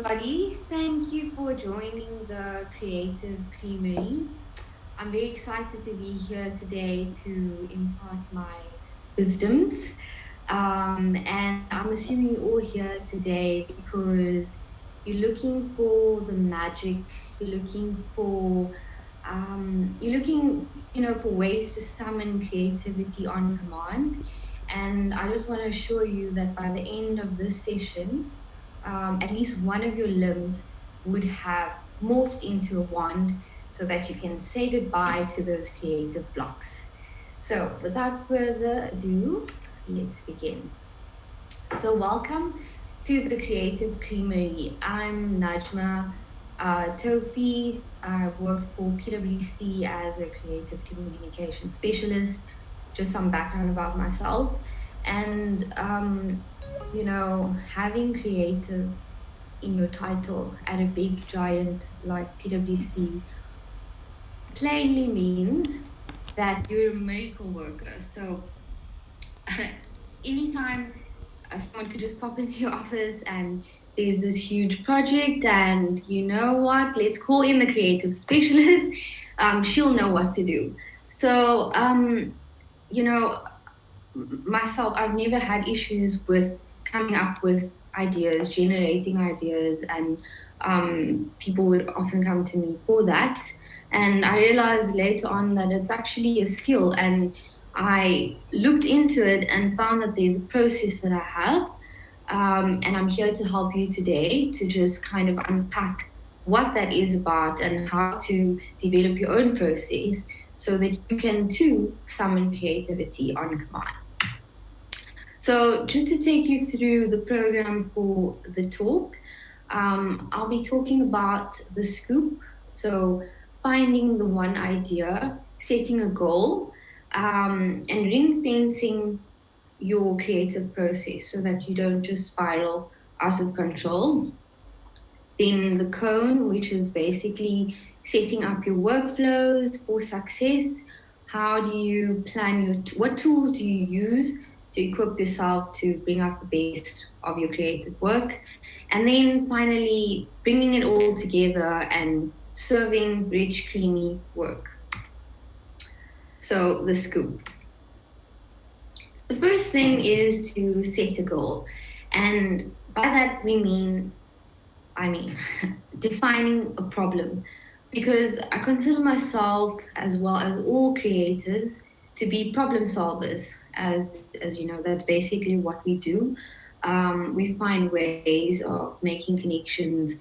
everybody. Thank you for joining the Creative Creamery. I'm very excited to be here today to impart my wisdoms. And I'm assuming you're all here today because you're looking for the magic, you're looking for for ways to summon creativity on command. And I just want to assure you that by the end of this session, at least one of your limbs would have morphed into a wand so that you can say goodbye to those creative blocks. So, without further ado, let's begin. So, welcome to the Creative Creamery. I'm Najma Tofi. I worked for PwC as a creative communication specialist. Just some background about myself. And having creative in your title at a big giant like PwC plainly means that you're a miracle worker. So anytime someone could just pop into your office and there's this huge project, and you know what? Let's call in the creative specialist. She'll know what to do. So, you know, myself, I've never had issues with coming up with ideas, generating ideas, and people would often come to me for that. And I realized later on that it's actually a skill. And I looked into it and found that there's a process that I have. And I'm here to help you today to just kind of unpack what that is about and how to develop your own process so that you can too summon creativity on command. So, just to take you through the program for the talk, I'll be talking about the scoop. So, finding the one idea, setting a goal, and ring fencing your creative process so that you don't just spiral out of control. Then the cone, which is basically setting up your workflows for success. How do you plan what tools do you use to equip yourself to bring out the best of your creative work? And then finally, bringing it all together and serving rich, creamy work. So, the scoop. The first thing is to set a goal. And by that, I mean, defining a problem. Because I consider myself, as well as all creatives, to be problem solvers. As you know, that's basically what we do. We find ways of making connections,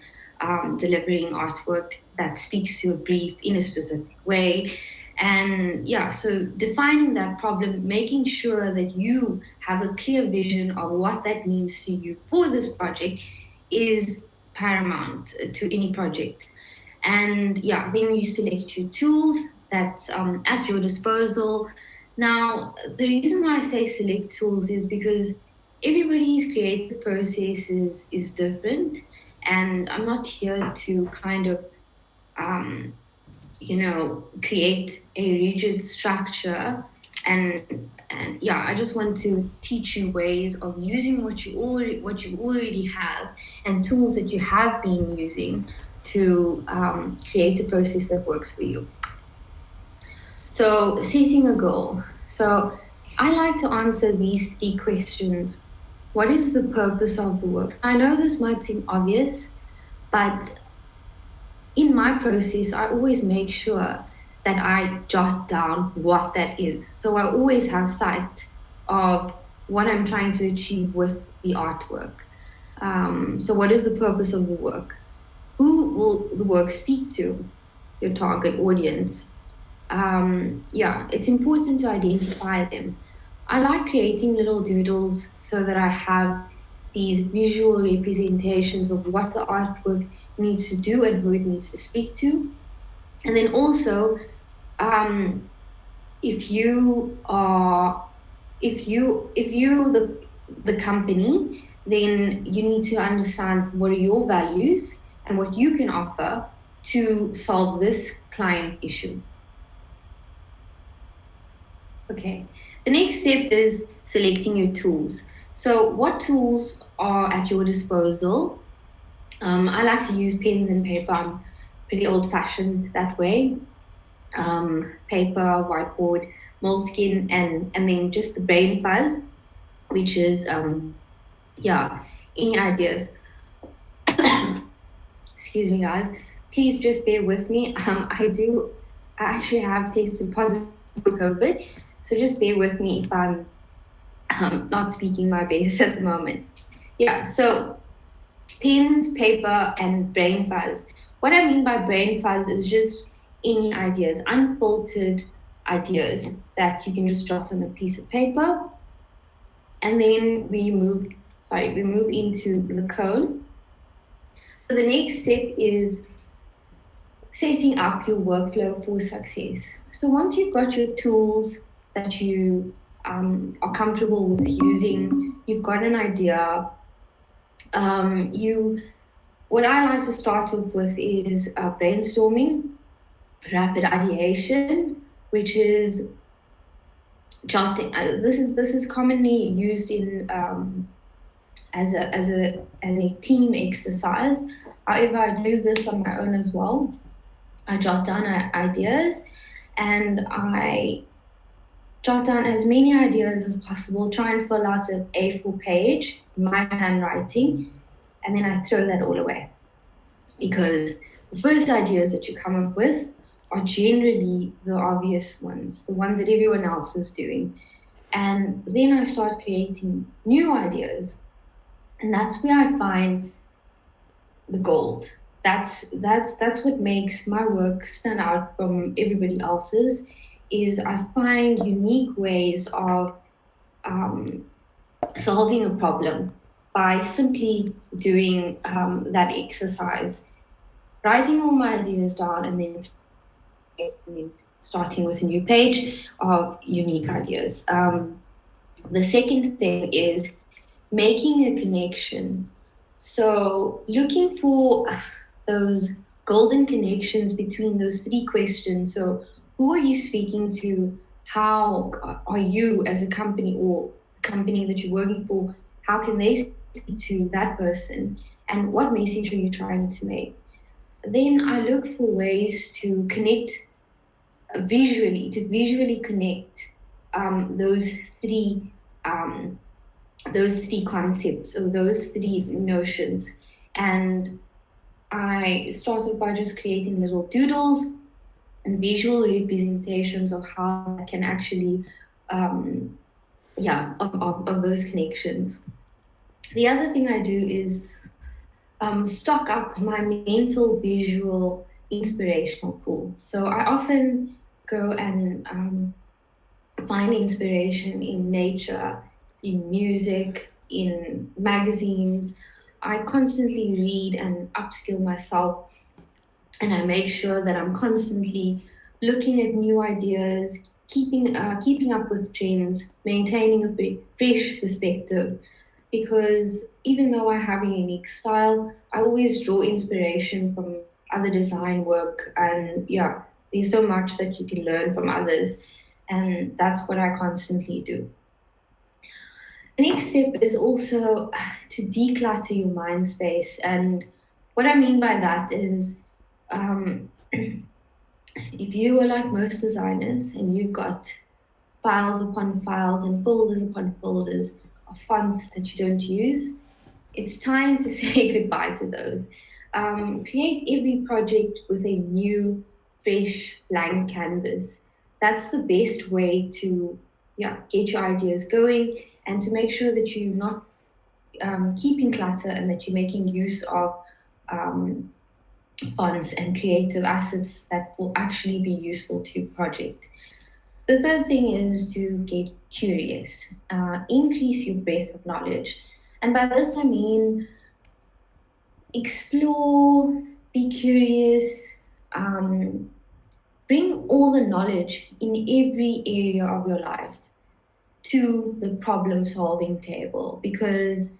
delivering artwork that speaks to a brief in a specific way. And yeah, so defining that problem, making sure that you have a clear vision of what that means to you for this project is paramount to any project. And yeah, then you select your tools that's at your disposal. Now, the reason why I say select tools is because everybody's creative process is different. And I'm not here to kind of um, create a rigid structure. And yeah, I just want to teach you ways of using what you already have and tools that you have been using to create a process that works for you. So, setting a goal. So, I like to answer these three questions. What is the purpose of the work? I know this might seem obvious, but in my process, I always make sure that I jot down what that is. So I always have sight of what I'm trying to achieve with the artwork. So, what is the purpose of the work? Who will the work speak to? Your target audience. Yeah, it's important to identify them. I like creating little doodles so that I have these visual representations of what the artwork needs to do and who it needs to speak to. And then also, um, if you are, if you the company, then you need to understand what are your values and what you can offer to solve this client issue. Okay. The next step is selecting your tools. So, what tools are at your disposal? I like to use pens and paper. I'm pretty old-fashioned that way. Paper, whiteboard, moleskin, and then just the brain fuzz, which is yeah, any ideas. Excuse me, guys. Please just bear with me. I actually have tested positive for COVID, so just bear with me if I'm not speaking my best at the moment. Yeah, so pens, paper, and brain fuzz. What I mean by brain fuzz is just any ideas, unfiltered ideas that you can just jot on a piece of paper. And then we move into the cone. So the next step is setting up your workflow for success. So once you've got your tools that you are comfortable with using, you've got an idea. You What I like to start off with is brainstorming, rapid ideation, which is jotting. This is commonly used in as a team exercise. However, I do this on my own as well. I jot down ideas, and I jot down as many ideas as possible. Try and fill out an A4 page, my handwriting, and then I throw that all away, because the first ideas that you come up with are generally the obvious ones, the ones that everyone else is doing. And then I start creating new ideas. And that's where I find the gold. That's what makes my work stand out from everybody else's, is I find unique ways of um, solving a problem by simply doing that exercise, writing all my ideas down, and then starting with a new page of unique ideas. The second thing is making a connection. So, looking for those golden connections between those three questions. So, who are you speaking to? How are you as a company, or the company that you're working for? How can they speak to that person? And what message are you trying to make? Then I look for ways to connect to visually connect those three um, concepts, or those three notions. And I started by just creating little doodles and visual representations of how I can actually, of those connections. The other thing I do is stock up my mental visual inspirational pool. So I often go and find inspiration in nature, in music, in magazines. I constantly read and upskill myself, and I make sure that I'm constantly looking at new ideas, keeping up with trends, maintaining a fresh perspective. Because even though I have a unique style, I always draw inspiration from other design work, and yeah, there's so much that you can learn from others, and that's what I constantly do. The next step is also to declutter your mind space, and what I mean by that is, um, if you are like most designers and you've got files upon files and folders upon folders of fonts that you don't use, it's time to say goodbye to those. Create every project with a new, fresh, blank canvas. That's the best way to, yeah, get your ideas going, and to make sure that you're not keeping clutter, and that you're making use of um, funds and creative assets that will actually be useful to your project. The third thing is to get curious, increase your breadth of knowledge. And by this, I mean explore, be curious, um, bring all the knowledge in every area of your life to the problem solving table, because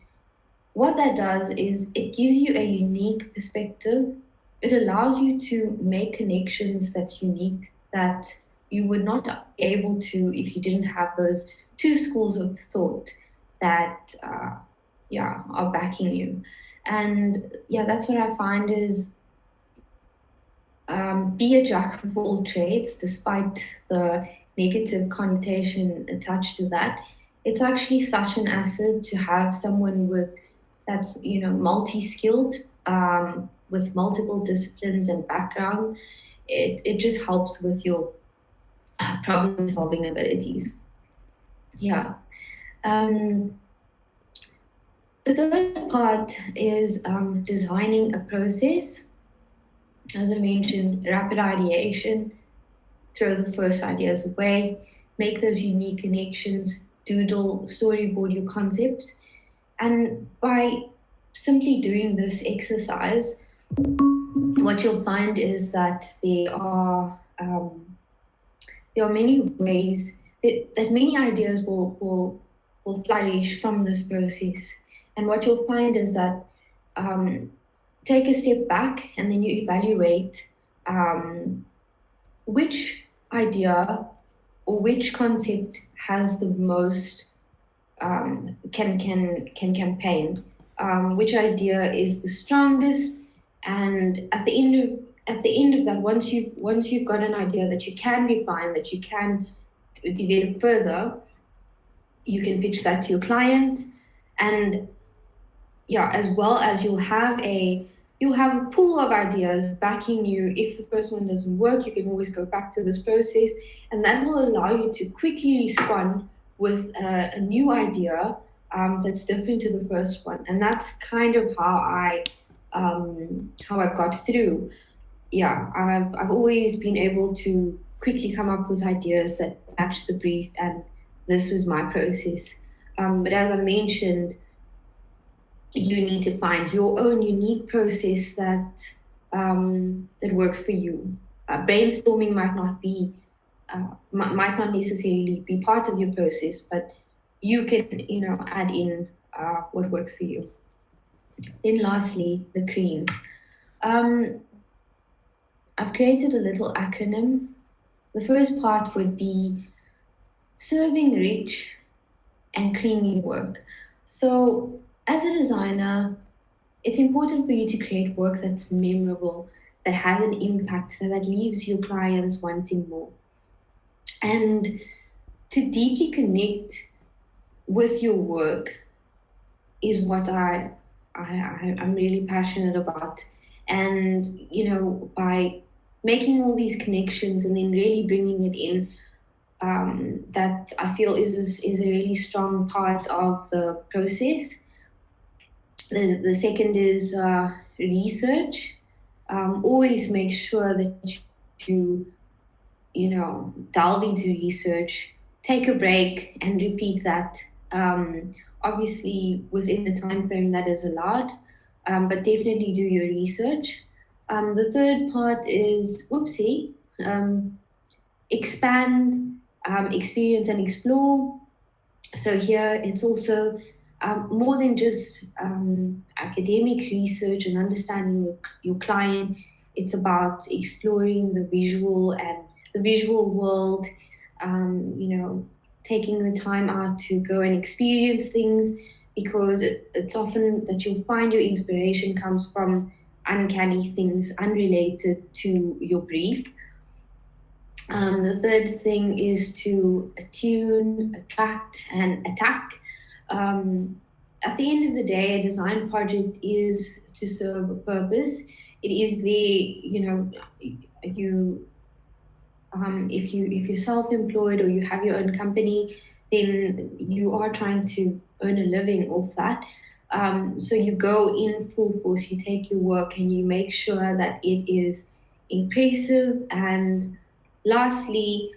what that does is it gives you a unique perspective. It allows you to make connections that's unique, that you would not be able to if you didn't have those two schools of thought that are backing you. And yeah, that's what I find is be a jack of all trades, despite the negative connotation attached to that. It's actually such an asset to have someone with that's multi-skilled, with multiple disciplines and background. It just helps with your problem solving abilities. Yeah. Um, the third part is designing a process. As I mentioned, rapid ideation, throw the first ideas away, make those unique connections, doodle, storyboard your concepts. And by simply doing this exercise, what you'll find is that there are many ways that many ideas will flourish from this process. And what you'll find is that um, take a step back and then you evaluate um, which idea or which concept has the most can campaign, which idea is the strongest, and at the end of that, once you've got an idea that you can refine, that you can develop further, you can pitch that to your client. And yeah, as well as you'll have a pool of ideas backing you. If the first one doesn't work, you can always go back to this process, and that will allow you to quickly respond with a new idea that's different to the first one. And that's kind of how I've got through. Yeah, I've always been able to quickly come up with ideas that match the brief, and this was my process. But as I mentioned, you need to find your own unique process that works for you. Brainstorming might not necessarily be part of your process, but you can add in what works for you. Then lastly, the cream. Um, I've created a little acronym. The first part would be serving rich and creamy work. So as a designer, it's important for you to create work that's memorable, that has an impact, that leaves your clients wanting more. And to deeply connect with your work is what I'm really passionate about. And, by making all these connections and then really bringing it in, that I feel is a really strong part of the process. The second is research. Always make sure that you delve into research, take a break, and repeat that. Obviously, within the time frame that is allowed, but definitely do your research. The third part is expand, experience, and explore. So here it's also more than just academic research and understanding your client. It's about exploring the visual world, taking the time out to go and experience things, because it's often that you'll find your inspiration comes from uncanny things unrelated to your brief. The third thing is to attune, attract, and attack. At the end of the day, a design project is to serve a purpose. It is if you're self-employed or you have your own company, then you are trying to earn a living off that. So you go in full force. You take your work and you make sure that it is impressive. And lastly,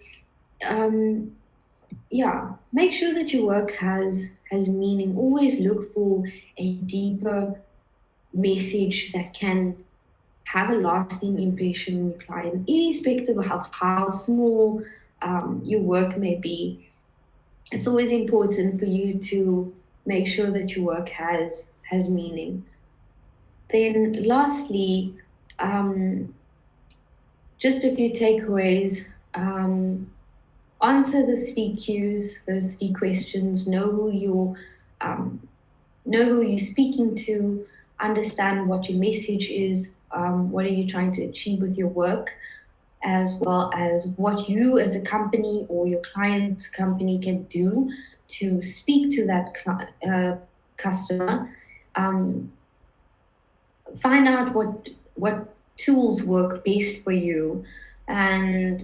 make sure that your work has meaning. Always look for a deeper message that can have a lasting impression on your client, irrespective of how small your work may be. It's always important for you to make sure that your work has meaning. Then lastly, just a few takeaways. Answer the 3 Qs, those 3 questions. Know who you're speaking to. understand what your message is, what are you trying to achieve with your work, as well as what you as a company or your client company can do to speak to that customer. Um, Find out what tools work best for you, and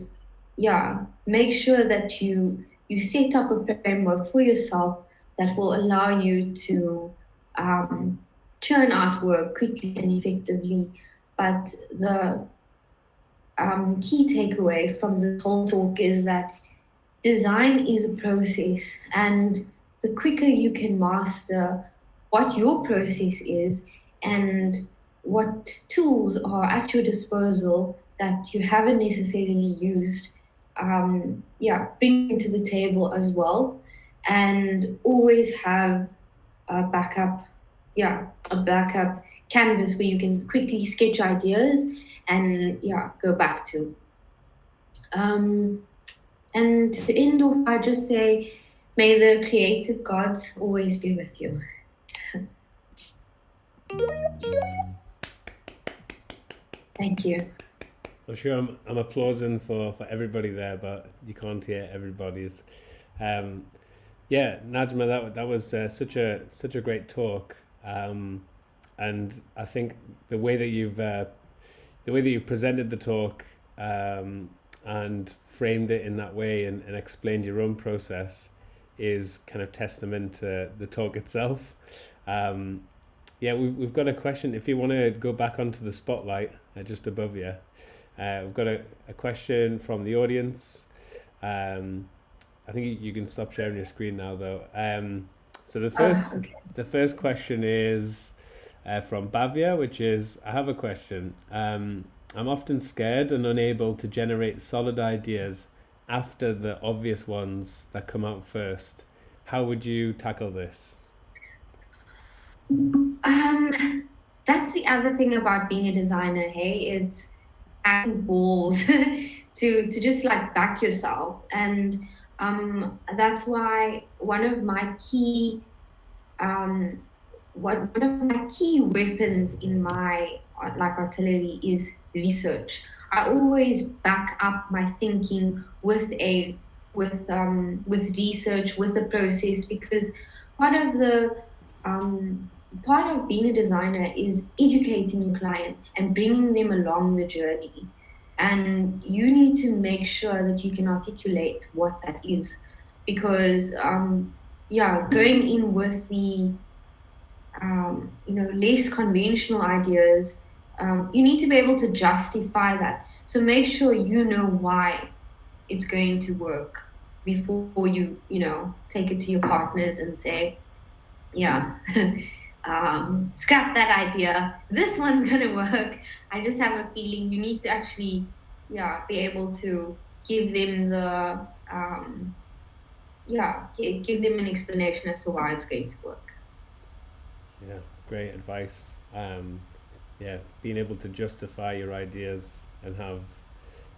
yeah, make sure that you set up a framework for yourself that will allow you to um, churn out work quickly and effectively. But the key takeaway from this whole talk is that design is a process, and the quicker you can master what your process is and what tools are at your disposal that you haven't necessarily used, yeah, bring them to the table as well, and always have a backup, yeah, a backup canvas where you can quickly sketch ideas and yeah, go back to. Um, and to end off, I just say, may the creative gods always be with you. Thank you. I'm sure I'm applauding for everybody there, but you can't hear everybody's. Um, yeah, Najma, that was such a great talk, and I think the way that you've presented the talk, and framed it in that way, and explained your own process is kind of testament to the talk itself. Um, yeah, we've got a question. If you want to go back onto the spotlight just above you, we've got a question from the audience. I think you can stop sharing your screen now, though. So Okay. the first question is from Bavia, which is, I have a question. I'm often scared and unable to generate solid ideas after the obvious ones that come out first. How would you tackle this? That's the other thing about being a designer, hey? It's having balls to just like back yourself. And that's why um, one of my key weapons in my like artillery is research. I always back up my thinking with with research, with the process, because part of the um, part of being a designer is educating your client and bringing them along the journey. And you need to make sure that you can articulate what that is, because yeah, going in with the less conventional ideas, you need to be able to justify that. So make sure you know why it's going to work before you take it to your partners and say, yeah, scrap that idea. This one's going to work. I just have a feeling you need to actually, yeah, be able to give them give them an explanation as to why it's going to work. Yeah, great advice. Yeah, being able to justify your ideas and have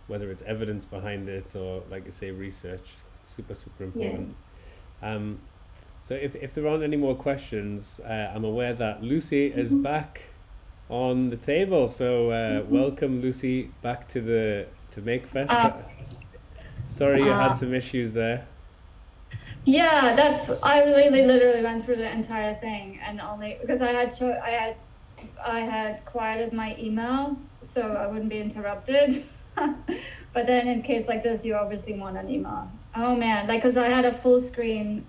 whether it's evidence behind it or, like you say, research, super important. Yes. Um, so if there aren't any more questions, I'm aware that Lucy is back on the table. So welcome, Lucy, back to the to MakeFest. Uh, Sorry you had uh, some issues there. yeah, I really literally went through the entire thing, and only because I had quieted my email so I wouldn't be interrupted. But then in case like this, you obviously want an email. Oh man, like because I had a full screen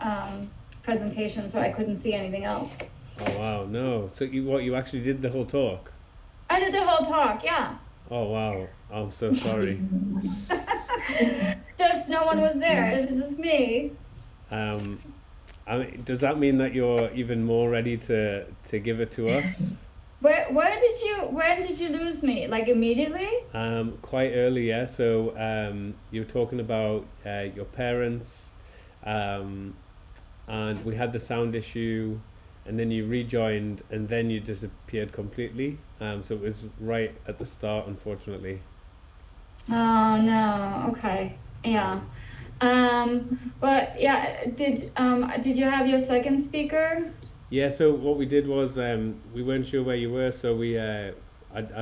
presentation, so I couldn't see anything else. Oh wow, no. So you actually did the whole talk? I did the whole talk, yeah. Oh wow, I'm so sorry. Just no one was there. It was just me. Um, I mean, does that mean that you're even more ready to give it to us? When did you lose me? Like immediately? Quite early, yeah. So you were talking about your parents, um, and we had the sound issue, and then you rejoined, and then you disappeared completely. So it was right at the start, unfortunately. Oh no. Okay. Yeah. But yeah, did you have your second speaker? Yeah, so what we did was we weren't sure where you were, so I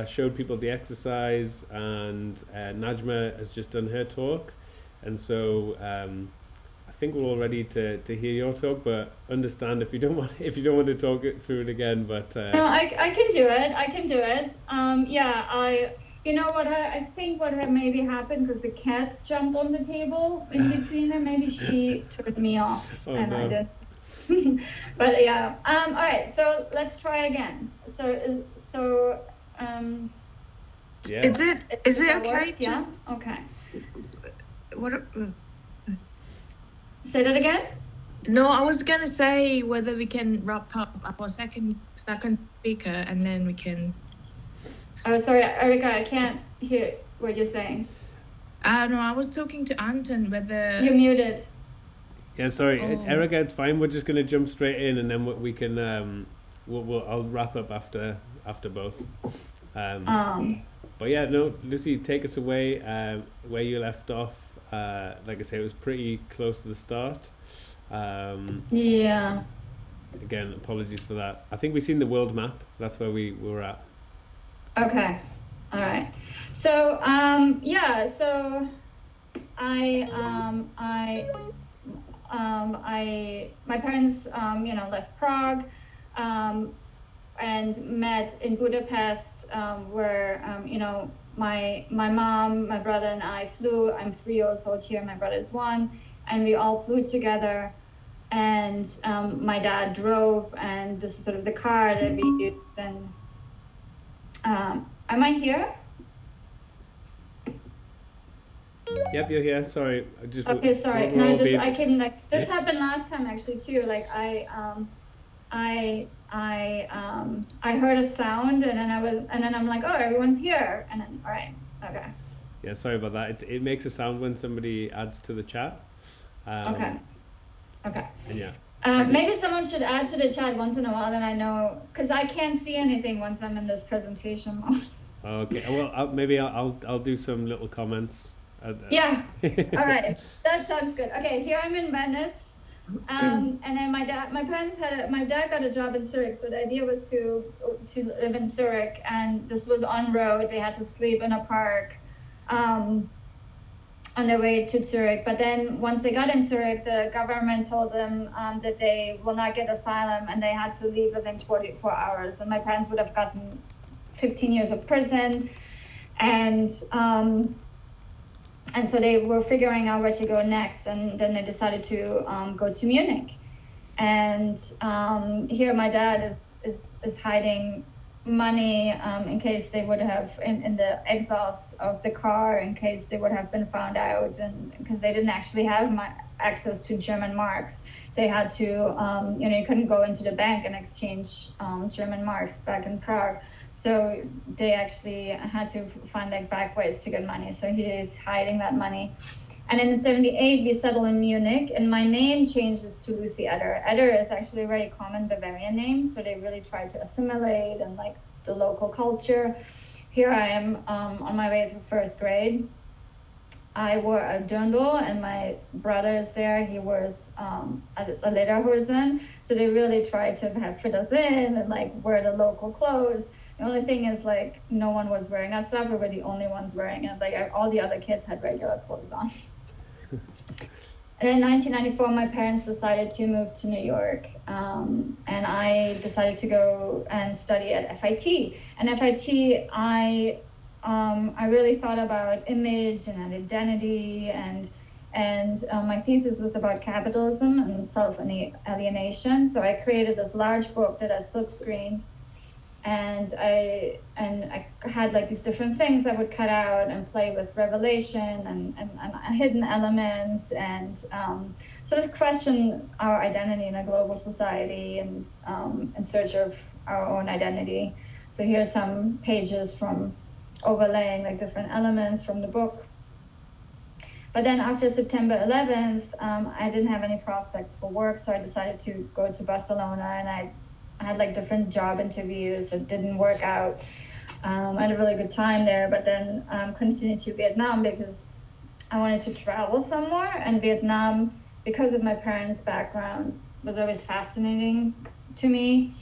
showed people the exercise, and Najma has just done her talk, and so I think we're all ready to hear your talk. But understand if you don't want to talk it through it again. But No, I can do it. I can do it. Yeah, you know what, I think what had maybe happened, because the cat jumped on the table in between them, maybe she turned me off oh and I no, did. But yeah, all right, so let's try again. yeah, Is it That okay works, to yeah? Okay. what? Say that again? No, I was gonna say whether we can wrap up our second speaker and then we can. Oh, sorry, Erica, I can't hear what you're saying. No, I was talking to Anton whether. You're muted. yeah. Sorry, Oh. Erica, it's fine. We're just gonna jump straight in, and then we can I'll wrap up after both. But yeah, no, Lucy, take us away where you left off. Like I say, it was pretty close to the start. Yeah. Again, apologies for that. I think we've seen the world map. That's where we were at. Okay. All right. So yeah. So my parents left Prague, and met in Budapest, where my mom, my brother, and I flew. I'm 3 years old here. My brother is 1, and we all flew together. And my dad drove, and this is sort of the car that we used. And am I here? Yep, you're here. Sorry, Okay, sorry. we're No, all this being- I came like this happened last time actually too. Like I heard a sound, and then I'm like, oh, everyone's here, and then all right, okay. Yeah, sorry about that. It makes a sound when somebody adds to the chat. Okay. Okay. And yeah. Maybe someone should add to the chat once in a while, then I know, because I can't see anything once I'm in this presentation mode. Okay. Well, I'll do some little comments. Yeah. All right. That sounds good. Okay. Here I'm in Venice. And then my dad got a job in Zurich. So the idea was to live in Zurich, and this was on road. They had to sleep in a park, on their way to Zurich. But then once they got in Zurich, the government told them that they will not get asylum, and they had to leave within 24 hours. And my parents would have gotten 15 years of prison. And so they were figuring out where to go next. And then they decided to go to Munich. And here my dad is hiding money in case they would have in the exhaust of the car, in case they would have been found out, and because they didn't actually have access to German marks. They had to you couldn't go into the bank and exchange German marks back in Prague, so they actually had to find like back ways to get money. So he is hiding that money. And in 1978, we settled in Munich, and my name changes to Lucy Eder. Eder is actually a very common Bavarian name, so they really try to assimilate and like the local culture. Here I am on my way to first grade. I wore a dirndl, and my brother is there. He wears a lederhosen. So they really try to fit us in and like wear the local clothes. The only thing is like no one was wearing that stuff. We were the only ones wearing it. Like all the other kids had regular clothes on. And in 1994, my parents decided to move to New York, and I decided to go and study at FIT. And FIT, I really thought about image and identity, and my thesis was about capitalism and self-alienation. So I created this large book that I silk-screened. And I had like these different things I would cut out and play with revelation and hidden elements, and sort of question our identity in a global society, and in search of our own identity. So here's some pages from overlaying like different elements from the book. But then after September 11th, I didn't have any prospects for work, so I decided to go to Barcelona, and I had like different job interviews that didn't work out. I had a really good time there, but then continued to Vietnam because I wanted to travel somewhere. And Vietnam, because of my parents' background, was always fascinating to me.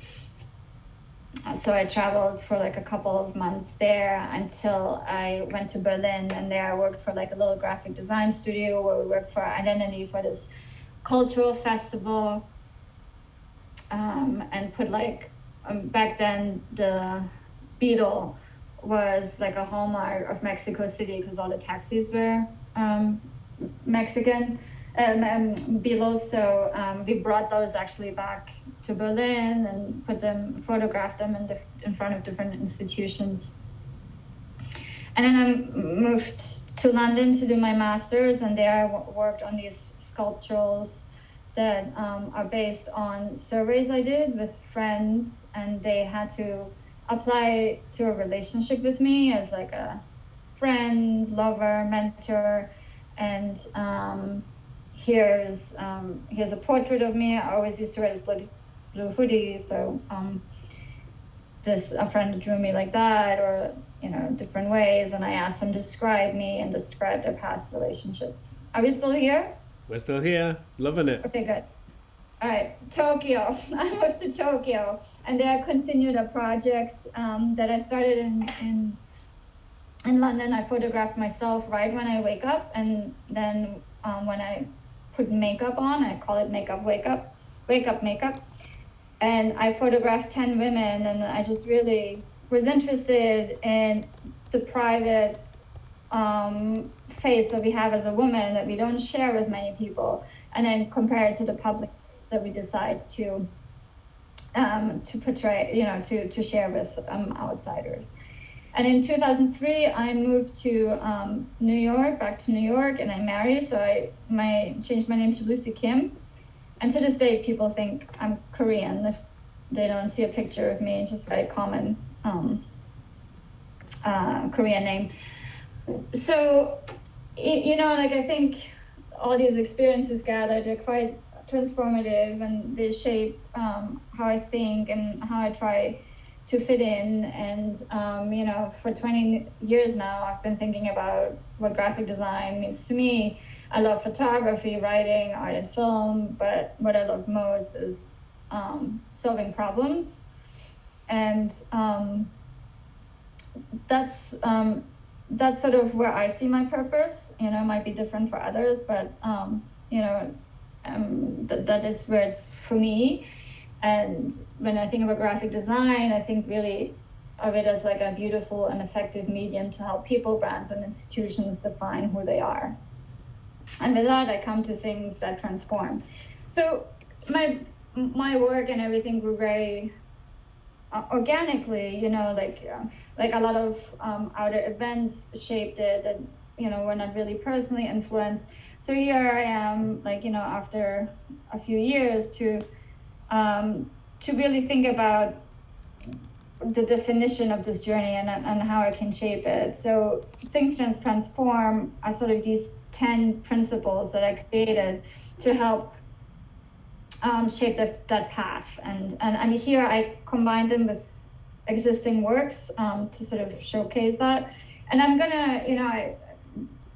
So I traveled for like a couple of months there until I went to Berlin, and there I worked for like a little graphic design studio where we worked for identity for this cultural festival, and put like back then the beetle was like a hallmark of Mexico City because all the taxis were Mexican beetles. So we brought those actually back to Berlin and photographed them in front of different institutions. And then I moved to London to do my master's, and there I worked on these sculptures that are based on surveys I did with friends, and they had to apply to a relationship with me as like a friend, lover, mentor. And here's a portrait of me. I always used to wear this blue hoodie, so a friend drew me like that, or different ways, and I asked them to describe me and describe their past relationships. Are we still here? We're still here, loving it. Okay, good. All right, Tokyo. I moved to Tokyo, and there I continued a project that I started in London. I photographed myself right when I wake up, and then when I put makeup on, I call it makeup wake up makeup, and I photographed 10 women, and I just really was interested in the private face that we have as a woman that we don't share with many people, and then compare it to the public face that we decide to portray, to share with outsiders. And in 2003, I moved to back to New York, and I married. So I changed my name to Lucy Kim. And to this day, people think I'm Korean if they don't see a picture of me. It's just a very common Korean name. So, I think all these experiences gathered are quite transformative, and they shape how I think and how I try to fit in. And for 20 years now, I've been thinking about what graphic design means to me. I love photography, writing, art and film, but what I love most is solving problems. And that's sort of where I see my purpose. It might be different for others, but that is where it's for me. And when I think about graphic design, I think really of it as like a beautiful and effective medium to help people, brands, and institutions define who they are. And with that, I come to things that transform. So my work and everything grew very organically, like a lot of outer events shaped it that, were not really personally influenced. So here I am, after a few years to really think about the definition of this journey and how I can shape it. So things transform are sort of these 10 principles that I created to help shape that path. And here I combine them with existing works to sort of showcase that. And I'm gonna,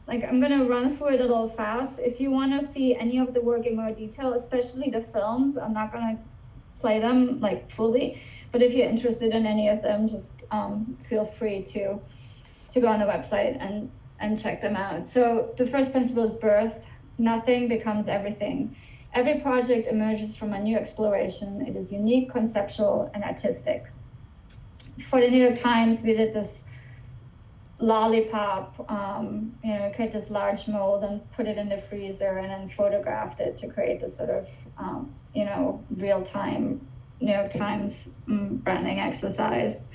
I'm gonna run through it a little fast. If you wanna see any of the work in more detail, especially the films, I'm not gonna play them fully, but if you're interested in any of them, just feel free to go on the website and check them out. So the first principle is birth. Nothing becomes everything. Every project emerges from a new exploration. It is unique, conceptual, and artistic. For the New York Times, we did this lollipop, create this large mold and put it in the freezer and then photographed it to create this sort of, real-time New York Times branding exercise.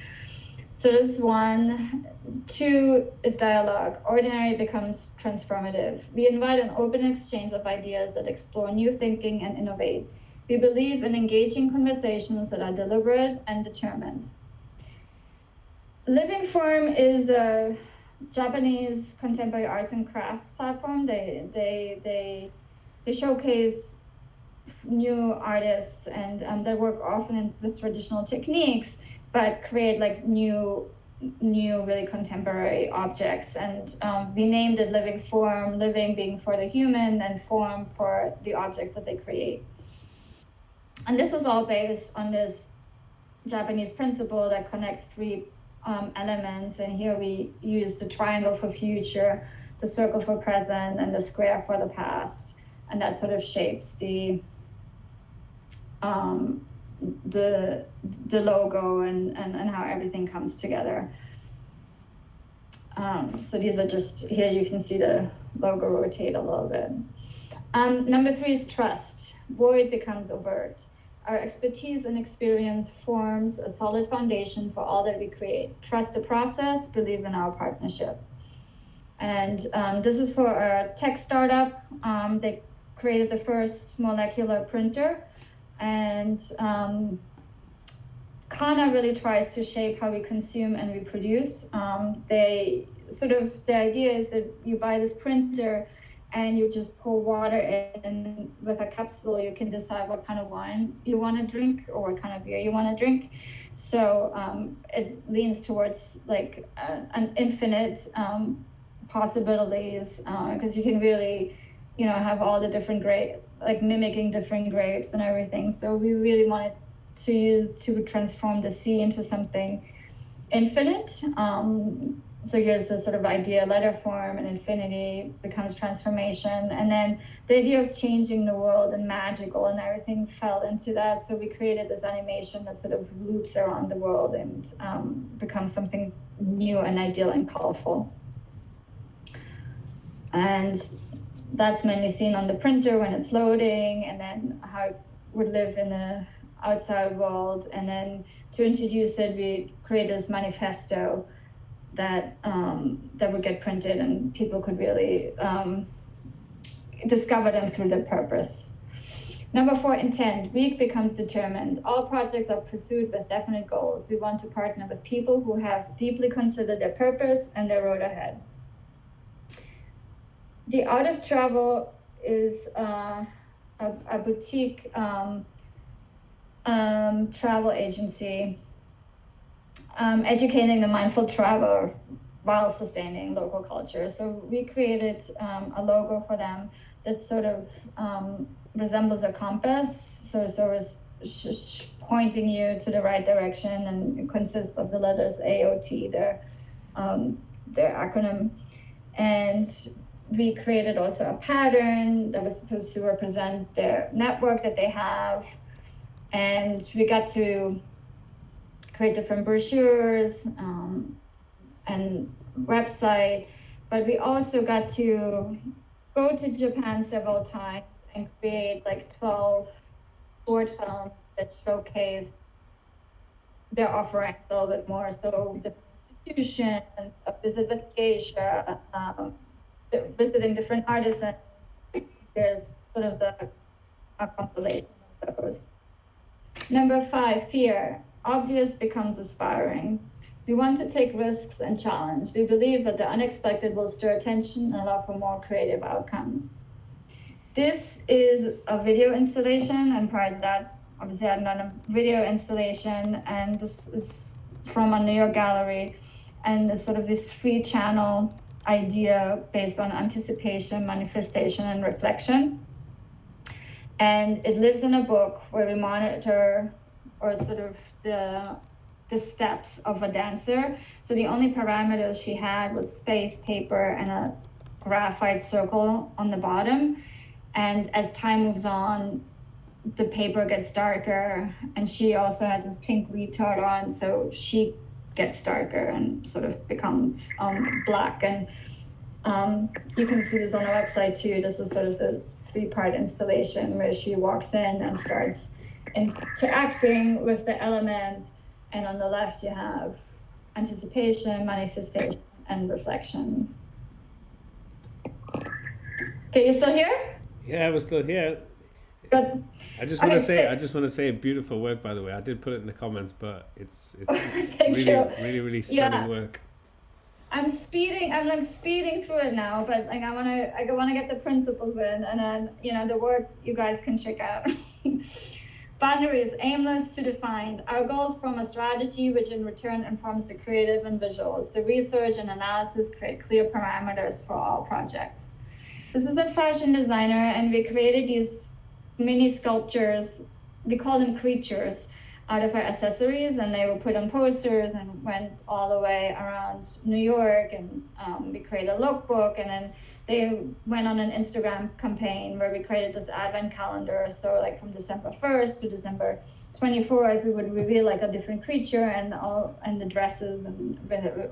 So this is 1. 2 is dialogue. Ordinary becomes transformative. We invite an open exchange of ideas that explore new thinking and innovate. We believe in engaging conversations that are deliberate and determined. Living Form is a Japanese contemporary arts and crafts platform. They showcase new artists and they work often with traditional techniques, but create new really contemporary objects. And we named it Living Form, living being for the human and form for the objects that they create. And this is all based on this Japanese principle that connects three elements. And here we use the triangle for future, the circle for present, and the square for the past. And that sort of shapes the logo and how everything comes together. So these are just, here you can see the logo rotate a little bit. Number 3 is trust. Void becomes overt. Our expertise and experience forms a solid foundation for all that we create. Trust the process, believe in our partnership. And this is for a tech startup. They created the first molecular printer, and Kana really tries to shape how we consume and reproduce. The idea is that you buy this printer and you just pour water in with a capsule. You can decide what kind of wine you want to drink or what kind of beer you want to drink. So it leans towards like an infinite possibilities, because you can really, have all the different grapes, like mimicking different grapes and everything. So we really wanted to transform the sea into something infinite. So here's the sort of idea, letter form and infinity becomes transformation. And then the idea of changing the world and magical and everything fell into that. So we created this animation that sort of loops around the world and becomes something new and ideal and colorful. And that's mainly seen on the printer when it's loading, and then how it would live in the outside world. And then to introduce it, we created this manifesto that would get printed, and people could really discover them through their purpose. Number 4, intent. Weak becomes determined. All projects are pursued with definite goals. We want to partner with people who have deeply considered their purpose and their road ahead. The Art of Travel is a boutique travel agency educating the mindful traveler while sustaining local culture. So we created a logo for them that sort of resembles a compass. So it's pointing you to the right direction, and it consists of the letters AOT, their acronym. And we created also a pattern that was supposed to represent their network that they have. And we got to create different brochures and website, but we also got to go to Japan several times and create like 12 short films that showcase their offerings a little bit more. So different institutions, a visit with geisha, visiting different artisans. There's sort of a compilation of those. Number 5, fear. Obvious becomes aspiring. We want to take risks and challenge. We believe that the unexpected will stir attention and allow for more creative outcomes. This is a video installation, and prior to that, obviously I had done a video installation, and this is from a New York gallery, and it's sort of this 3-channel idea based on anticipation, manifestation, and reflection. And it lives in a book where we monitor or sort of the steps of a dancer. So the only parameters she had was space, paper, and a graphite circle on the bottom. And as time moves on, the paper gets darker, and she also had this pink leotard on, so she gets darker and sort of becomes black. And you can see this on our website too. This is sort of the 3-part installation where she walks in and starts interacting with the element. And on the left, you have anticipation, manifestation, and reflection. Okay, you still here? Yeah, I was still here. Good. I just want to say beautiful work, by the way. I did put it in the comments, but it's really stunning work. I'm speeding through it now, but like I wanna get the principles in, and then the work you guys can check out. Boundaries, aimless to define. Our goals form a strategy which in return informs the creative and visuals. The research and analysis create clear parameters for all projects. This is a fashion designer, and we created these mini sculptures we call them creatures, out of our accessories, and they were put on posters and went all the way around New York, and we created a lookbook, and then they went on an Instagram campaign where we created this advent calendar. So like from December 1st to December 24th, we would reveal like a different creature and the dresses and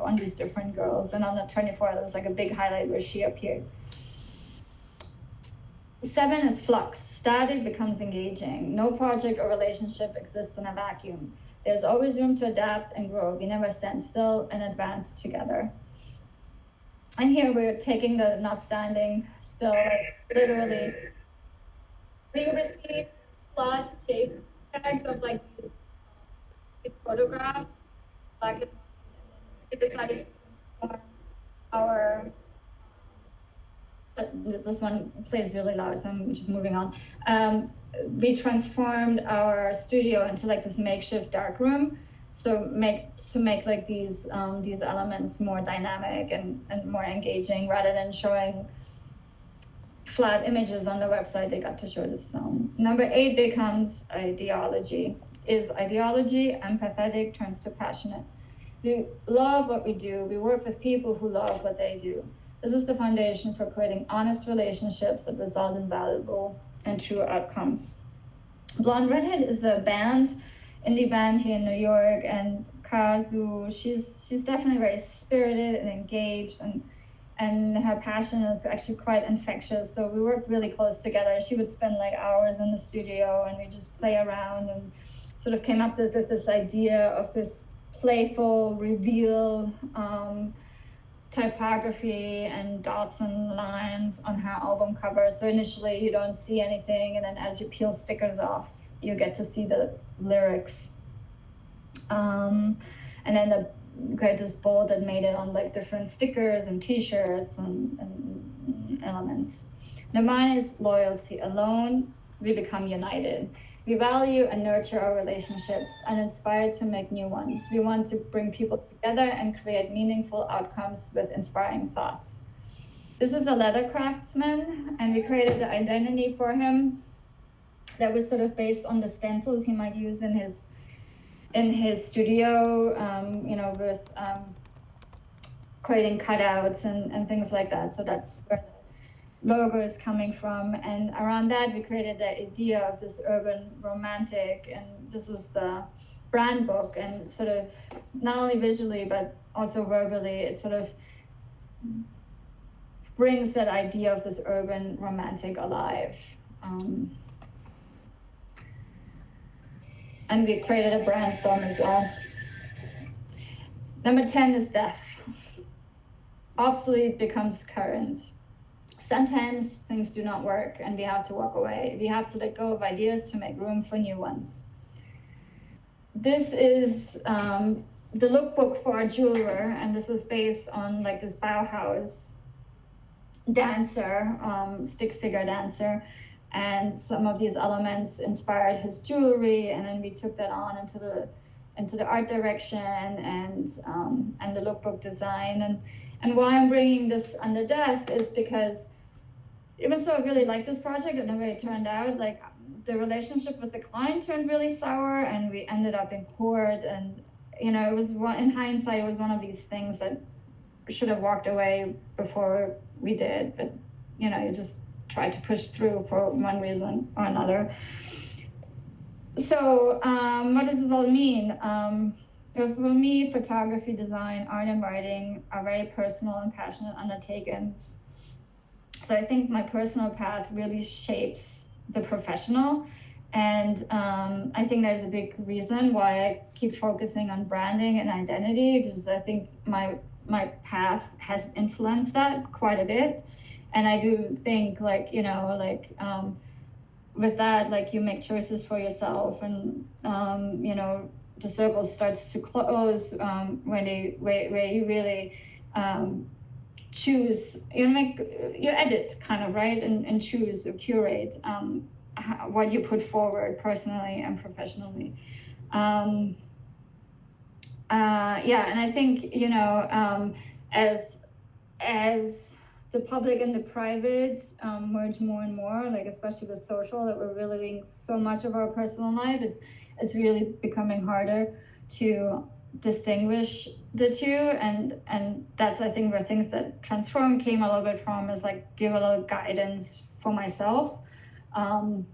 on these different girls. And on the 24th, there's like a big highlight where she appeared. 7 is flux. Static becomes engaging. No project or relationship exists in a vacuum. There's always room to adapt and grow. We never stand still and advance together. And here we're taking the not standing still, like literally. We receive flat shape tags of like these photographs, like, and we decided to transform our. This one plays really loud, so I'm just moving on. We transformed our studio into like this makeshift dark room, so make like these elements more dynamic and more engaging, rather than showing flat images on the website. They got to show this film. Number 8 becomes ideology. Is ideology empathetic turns to passionate. We love what we do. We work with people who love what they do. This is the foundation for creating honest relationships that result in valuable and true outcomes. Blonde Redhead is a band, indie band here in New York, and Kazu, she's definitely very spirited and engaged, and her passion is actually quite infectious. So we worked really close together. She would spend like hours in the studio, and we just play around and sort of came up with this idea of this playful reveal, typography and dots and lines on her album cover. So initially you don't see anything, and then as you peel stickers off, you get to see the lyrics. And then create this board that made it on like different stickers and t-shirts and elements. The mine is loyalty. Alone, we become united. We value and nurture our relationships and inspire to make new ones. We want to bring people together and create meaningful outcomes with inspiring thoughts. This is a leather craftsman, and we created the identity for him that was sort of based on the stencils he might use in his studio, with creating cutouts and things like that. So that's where logo is coming from, and around that we created the idea of this urban romantic, and this is the brand book, and sort of not only visually but also verbally it sort of brings that idea of this urban romantic alive. And we created a brand film as well. Number 10 is death. Obsolete becomes current. Sometimes things do not work and we have to walk away. We have to let go of ideas to make room for new ones. This is the lookbook for our jeweler, and this was based on like this Bauhaus dancer, stick figure dancer, and some of these elements inspired his jewelry, and then we took that on into the art direction and the lookbook design. And why I'm bringing this under death is because even though I really liked this project and the way it turned out, like the relationship with the client turned really sour, and we ended up in court. And it was in hindsight, it was one of these things that should have walked away before we did, but you just try to push through for one reason or another. So what does this all mean? For me, photography, design, art, and writing are very personal and passionate undertakings. So I think my personal path really shapes the professional. And I think there's a big reason why I keep focusing on branding and identity, because I think my path has influenced that quite a bit. And I do think with that, like you make choices for yourself, and the circle starts to close where you really choose, you edit kind of, right, and choose or curate what you put forward personally and professionally. And I think as the public and the private merge more and more, like especially with social, that we're really living so much of our personal life. It's really becoming harder to distinguish the two, and that's, I think, where things that Transform came a little bit from, is like give a little guidance for myself, and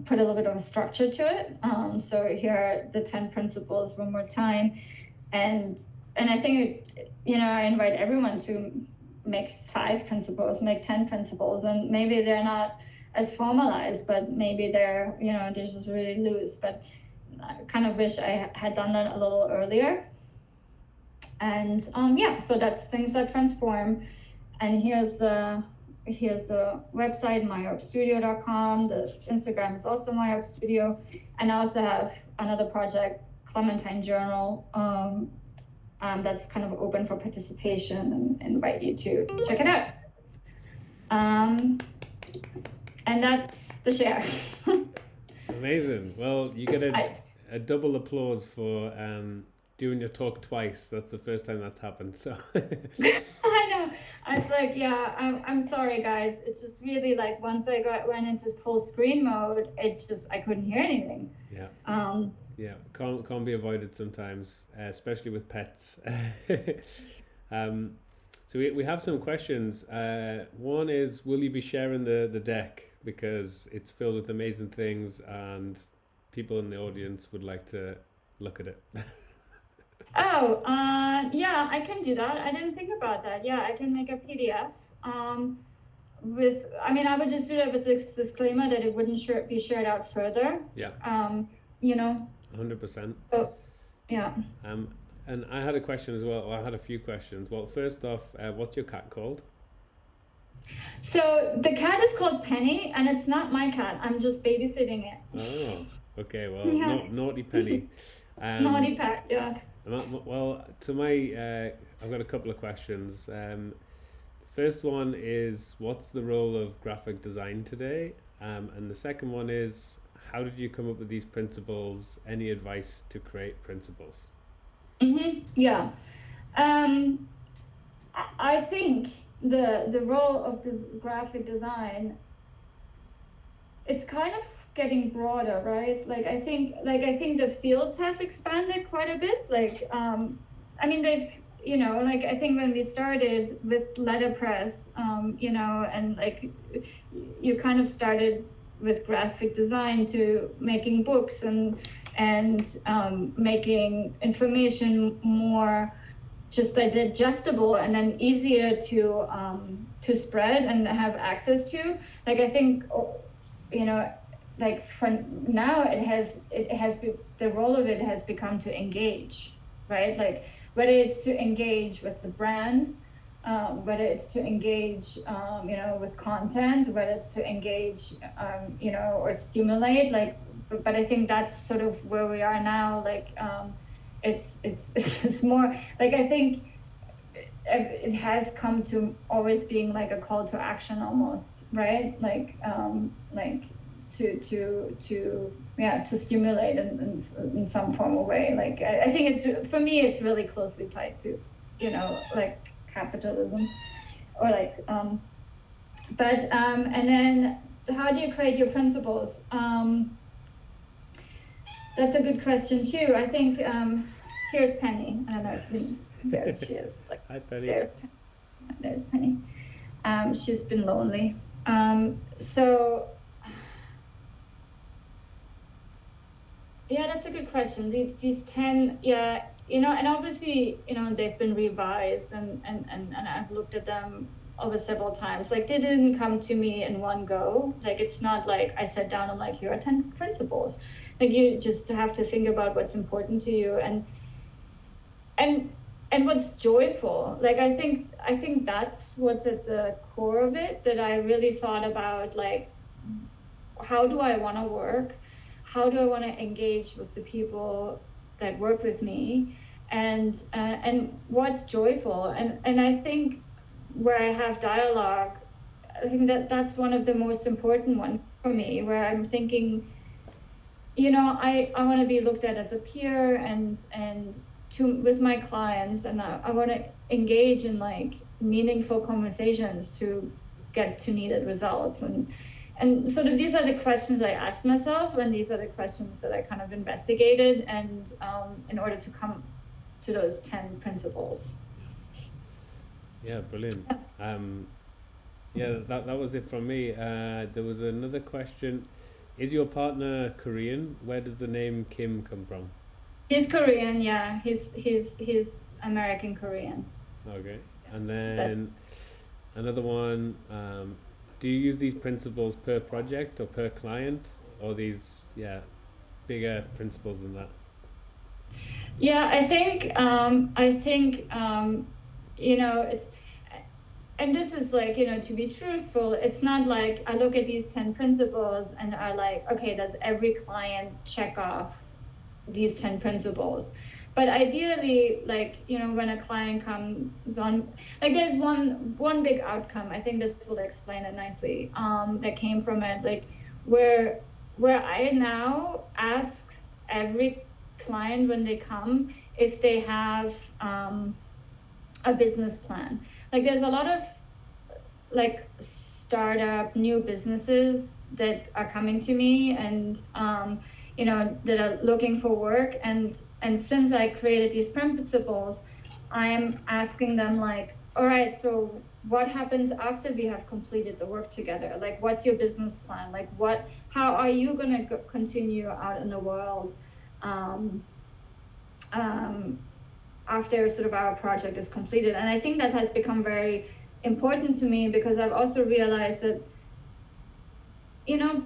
put a little bit of a structure to it. So here are the 10 principles one more time, and I think I invite everyone to make 5 principles, make 10 principles, and maybe they're not as formalized, but maybe they're just really loose. But I kind of wish I had done that a little earlier. And so that's things that transform. And here's the website, myartstudio.com. The Instagram is also myartstudio. And I also have another project, Clementine Journal, that's kind of open for participation, and invite you to check it out. And that's the share. Amazing. Well, you get a double applause for doing your talk twice. That's the first time that's happened. So I know. I was like, yeah, I'm sorry, guys. It's just really like once I went into full screen mode, I couldn't hear anything. Yeah. Yeah, can't be avoided sometimes, especially with pets. So we have some questions. One is, will you be sharing the deck, because it's filled with amazing things and people in the audience would like to look at it? Oh, yeah, I can do that. I didn't think about that. Yeah, I can make a PDF. I would just do that with this disclaimer that it wouldn't be shared out further. Yeah. 100%. Oh, yeah. And I had a question as well. I had a few questions. Well, first off, what's your cat called? So the cat is called Penny, and it's not my cat. I'm just babysitting it. Oh, okay. Well, Yeah. naughty Penny. Naughty pet, yeah. Well, I've got a couple of questions. The first one is, what's the role of graphic design today? And the second one is, how did you come up with these principles? Any advice to create principles? Yeah. I think the role of this graphic design, it's kind of getting broader, right? It's like I think the fields have expanded quite a bit. Like they've I think when we started with letterpress, and like you kind of started with graphic design to making books and making information more just like digestible and then easier to spread and have access to. Like I think like for now the role of it has become to engage, right? Like whether it's to engage with the brand, whether it's to engage with content, whether it's to engage or stimulate, like but I think that's sort of where we are now. Like it's more like I think it has come to always being like a call to action almost, right? Like to stimulate in some form of way. Like I think it's, for me, it's really closely tied to like capitalism, or like and then how do you create your principles? That's a good question too. I think here's Penny. I don't know if there's she is. Like, hi Penny. There's Penny. She's been lonely. So yeah, that's a good question. These 10, yeah, and obviously, they've been revised and I've looked at them over several times. Like they didn't come to me in one go. Like it's not like I sat down and like, here are 10 principles. Like you just have to think about what's important to you and what's joyful. Like I think that's what's at the core of it, that I really thought about, like, how do I want to work? How do I want to engage with the people that work with me, and what's joyful? And I think where I have dialogue, I think that's one of the most important ones for me, where I'm thinking, I want to be looked at as a peer and with my clients, and I want to engage in like meaningful conversations to get to needed results. And sort of these are the questions I asked myself, and these are the questions that I kind of investigated, and in order to come to those 10 principles. Yeah, brilliant. Yeah, that was it from me. There was another question. Is your partner Korean? Where does the name Kim come from? He's Korean, yeah. He's American Korean. Okay. And then another one, do you use these principles per project or per client, or these, bigger principles than that? Yeah, I think you know, it's, and this is like, you know, to be truthful, it's not like I look at these 10 principles and are like, okay, does every client check off these 10 principles? But ideally, like, you know, when a client comes on, like there's one big outcome, I think this will explain it nicely, that came from it, like where I now ask every client when they come if they have a business plan. Like there's a lot of like startup new businesses that are coming to me, and you know, that are looking for work, and since I created these principles, I'm asking them like, all right, so what happens after we have completed the work together? Like, what's your business plan? Like, how are you gonna continue out in the world after sort of our project is completed? And I think that has become very important to me, because I've also realized that, you know,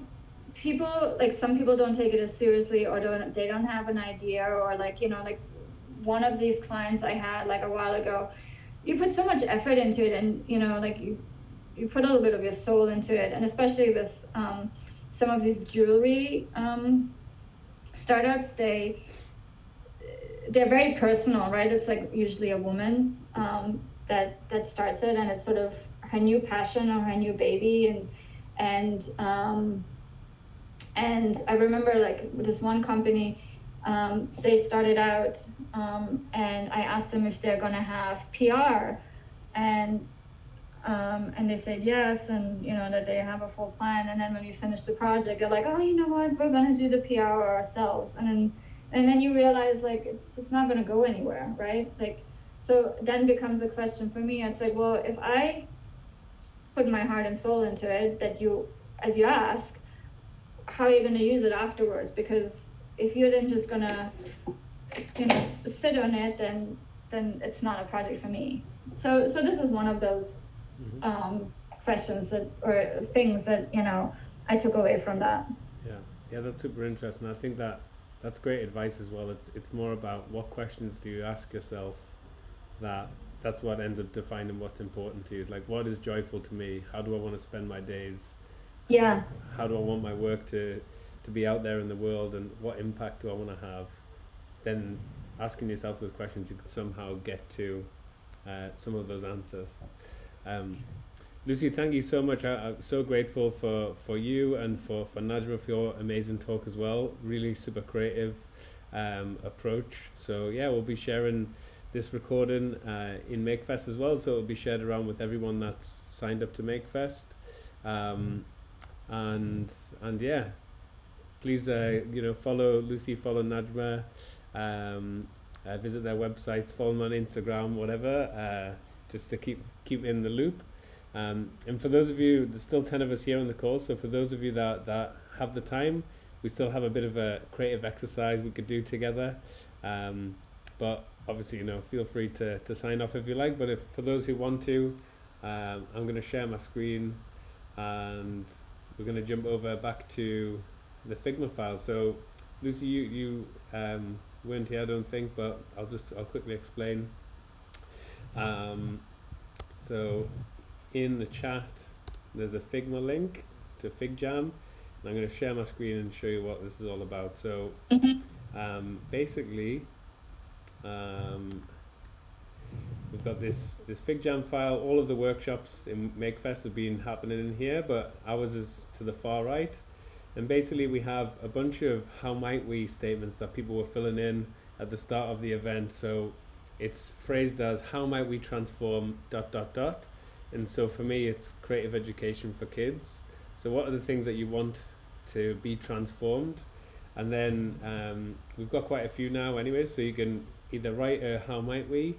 people, like some people don't take it as seriously, or they don't have an idea, or like, you know, like one of these clients I had like a while ago, you put so much effort into it, and you know, like you put a little bit of your soul into it, and especially with some of these jewelry startups, they're very personal, right? It's like usually a woman that starts it, and it's sort of her new passion or her new baby, and I remember like this one company, they started out, and I asked them if they're gonna have PR, and they said yes, and you know that they have a full plan. And then when we finished the project, they're like, oh, you know what, we're gonna do the PR ourselves. And then you realize like it's just not gonna go anywhere, right? Like, so then becomes a question for me. It's like, well, if I put my heart and soul into it, that you, as you ask, how are you going to use it afterwards? Because if you're then just gonna, you know, sit on it, then it's not a project for me. So this is one of those questions that, or things that, you know, I took away from that. Yeah, that's super interesting. I think that's great advice as well. It's more about what questions do you ask yourself. That's what ends up defining what's important to you. It's like, what is joyful to me? How do I want to spend my days? Yeah. How do I want my work to be out there in the world, and what impact do I want to have? Then asking yourself those questions, you can somehow get to some of those answers. Lucy, thank you so much. I'm so grateful for you and for Najma for your amazing talk as well. Really super creative approach. So yeah, we'll be sharing this recording in MakeFest as well, so it'll be shared around with everyone that's signed up to MakeFest. And yeah, please follow Lucy, follow Najma, visit their websites, follow them on Instagram, whatever, just to keep in the loop. And for those of you, there's still 10 of us here on the call, so for those of you that have the time, we still have a bit of a creative exercise we could do together. But obviously, feel free to sign off if you like. But for those who want to, I'm going to share my screen, and we're going to jump over back to the Figma file. So Lucy, you weren't here, I don't think, but I'll quickly explain. So in the chat, there's a Figma link to FigJam, and I'm going to share my screen and show you what this is all about. So basically, we've got this FigJam file. All of the workshops in MakeFest have been happening in here, but ours is to the far right. And basically we have a bunch of how might we statements that people were filling in at the start of the event. So it's phrased as how might we transform dot dot dot. And so for me, it's creative education for kids. So what are the things that you want to be transformed? And then we've got quite a few now anyway, so you can either write a how might we,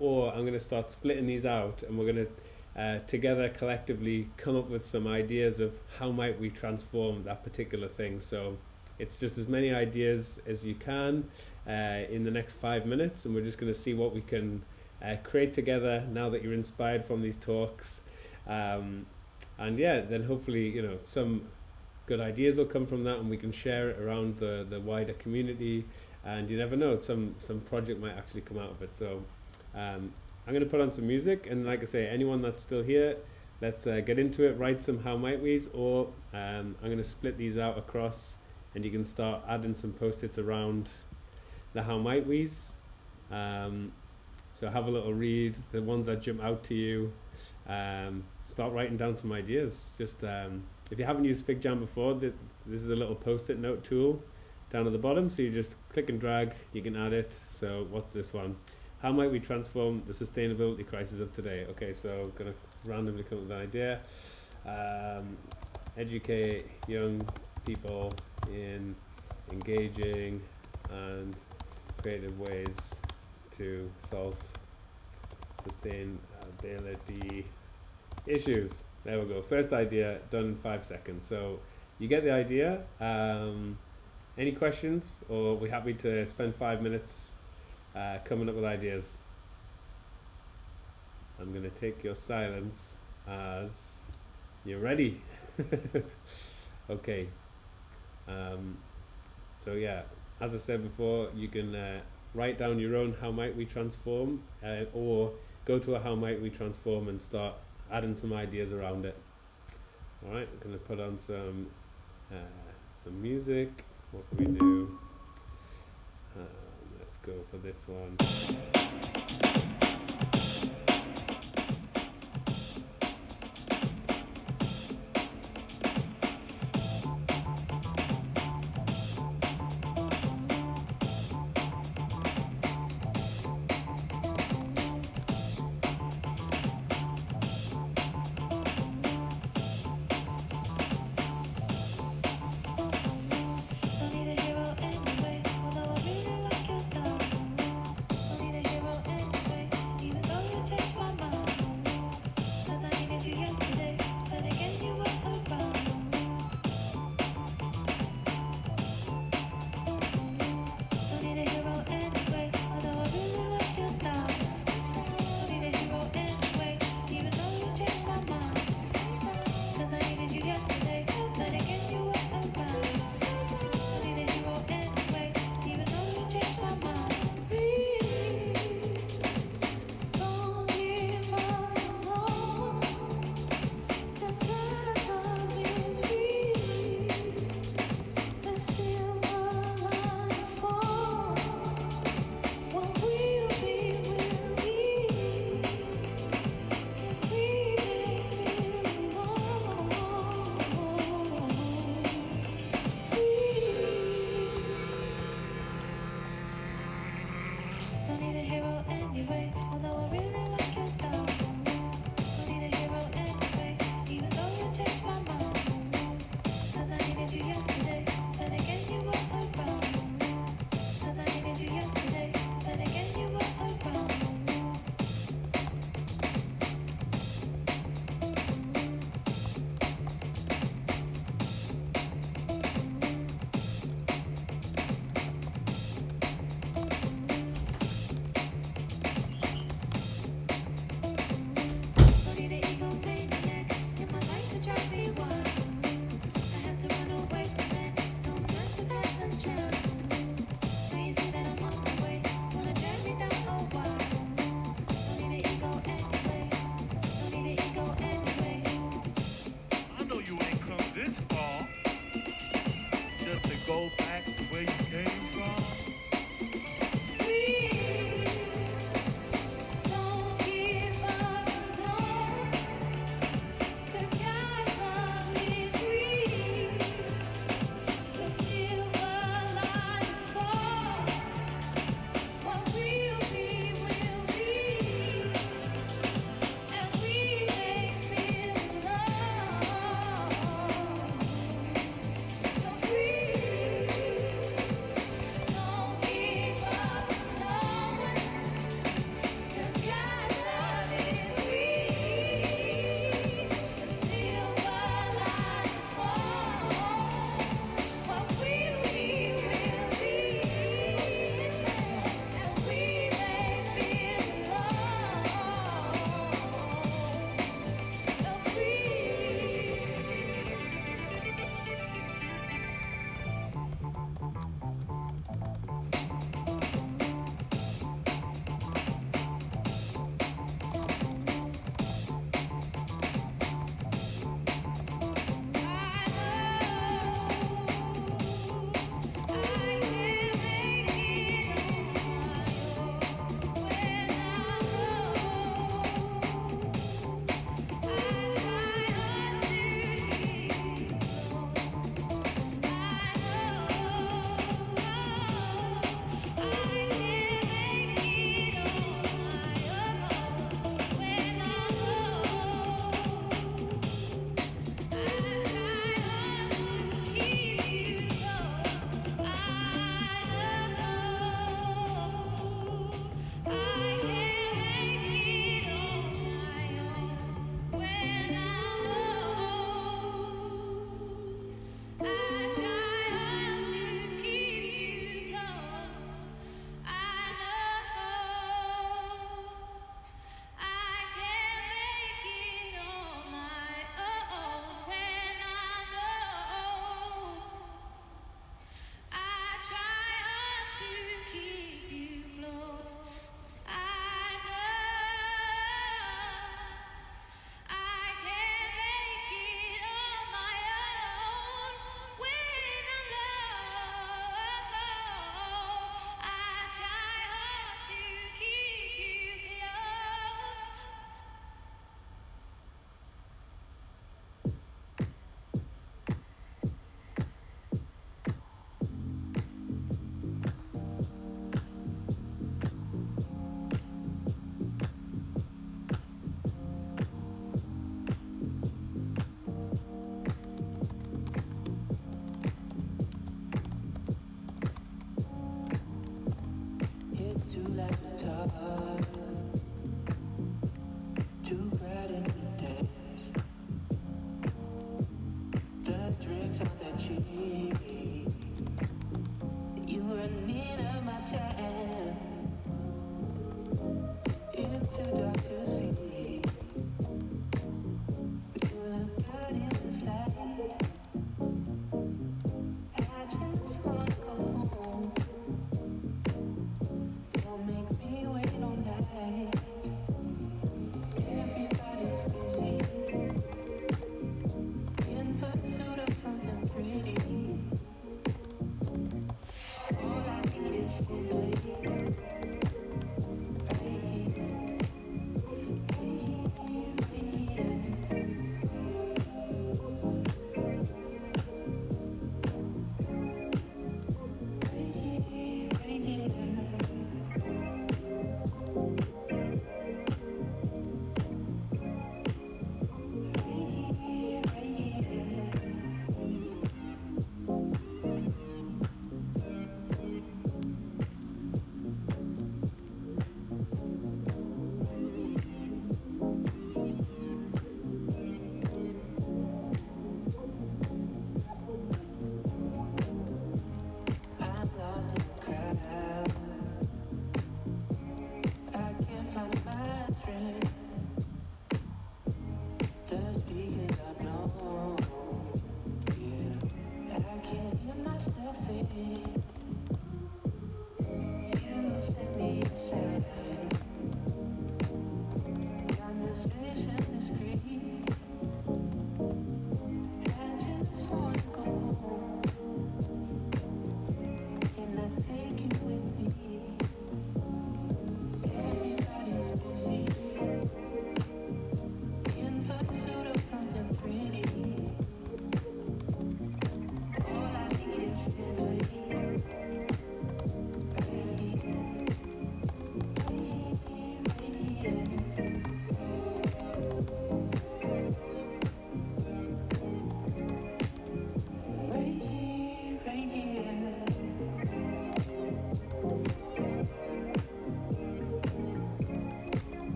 or I'm going to start splitting these out, and we're going to together collectively come up with some ideas of how might we transform that particular thing. So it's just as many ideas as you can in the next 5 minutes, and we're just going to see what we can create together now that you're inspired from these talks. And yeah, then hopefully, you know, some good ideas will come from that, and we can share it around the wider community, and you never know, some project might actually come out of it. So I'm going to put on some music, and like I say, anyone that's still here, let's get into it. Write some how might we's, or I'm going to split these out across, and you can start adding some post-its around the how might we's. So have a little read, the ones that jump out to you. Start writing down some ideas. Just if you haven't used FigJam before, this is a little post-it note tool down at the bottom. So you just click and drag, you can add it. So what's this one? How might we transform the sustainability crisis of today? Okay, so I'm gonna randomly come up with an idea. Educate young people in engaging and creative ways to solve sustainability issues. There we go. First idea done in 5 seconds. So you get the idea. Any questions, or are we happy to spend 5 minutes coming up with ideas? I'm going to take your silence as you're ready. Okay. So yeah, as I said before, you can write down your own how might we transform, or go to a how might we transform and start adding some ideas around it. All right, I'm going to put on some music. What can we do? Let's go for this one.